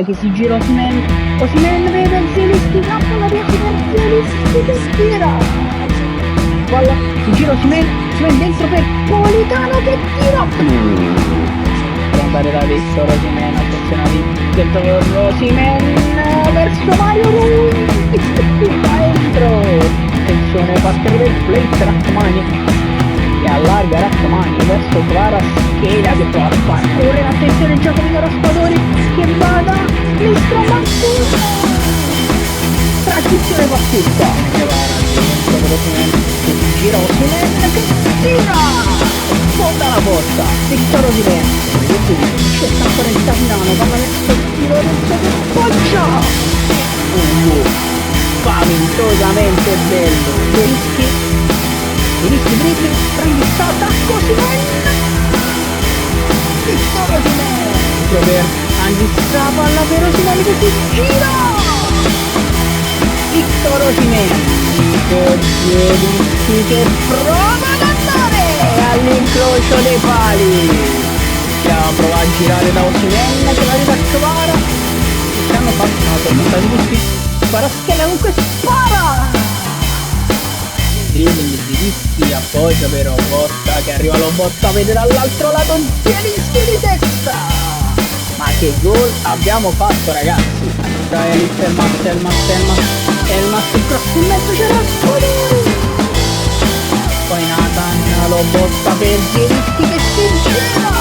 che si gira Osimhen vede Zielinski, trappola di Zielinski che tira, palla, si gira Osimhen dentro per Politano che tira, per andare da Victor Osimhen, attenzione dentro Osimhen verso Mario Rui, dentro, attenzione parte del play, Rachmani e allarga Rachmani verso Kvaratskhelia che prova a far correre, attenzione Giacomino Raspadori che vada Listro Mancuso, transizione pazzesca che si gira Osimhen che tira, sfonda la porta Victor Osimhen, scetta ancora il capitano, palla verso il tiro adesso che poggia, spaventosamente bello Zielinski dribbling, rivista, attacco Osimhen, Victor Osimhen, per Anghissà, palla per Osimhen che si gira, Victor Osimhen, Zielinski che prova ad andare all'incrocio dei pali, prova a girare da Osimhen che la arriva a Kvara, che hanno fatto una tornata di tutti, Kvaratskhelia comunque spara, dribbling di Zielinski, appoggia però Botta che arriva allo Botta, vede dall'altro lato Zielinski di testa, ma che gol abbiamo fatto ragazzi, Elmas il cross in mezzo, c'è Raspadori, poi Nathan lo botta per Zielinski che si gira,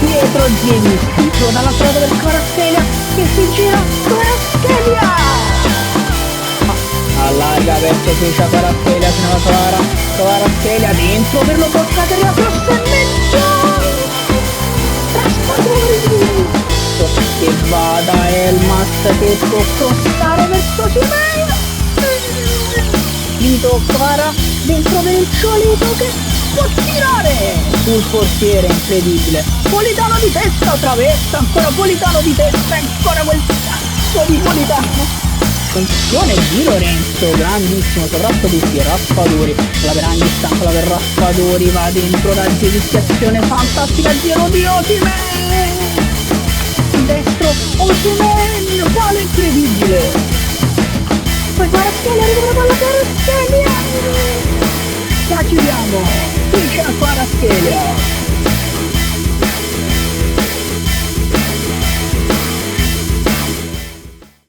dietro Zielinski, giù dall'altro lato per Kvaratskhelia che si gira, allarga verso Ficia Kvaratskhelia fino alla Kvaratskhelia dentro per lo Botta che arriva cross in mezzo, Raspadori che vada Elmas che può crossare verso Osimhen, Lito Kvara dentro per il Ciolito che può tirare sul portiere, incredibile, Politano di testa, traversa ancora Politano di testa, ancora quel cazzo di Politano, attenzione Di Lorenzo, grandissimo, soprattutto tutti, Raspadori, la per Anghissà, la per Raspadori, va dentro da Zielinski, azione fantastica, giro di Osimhen, destro Osimhen, palo incredibile, poi Kvaratskhelia, recupera palla Kvaratskhelia, la chiudiamo, Ficia Kvaratskhelia.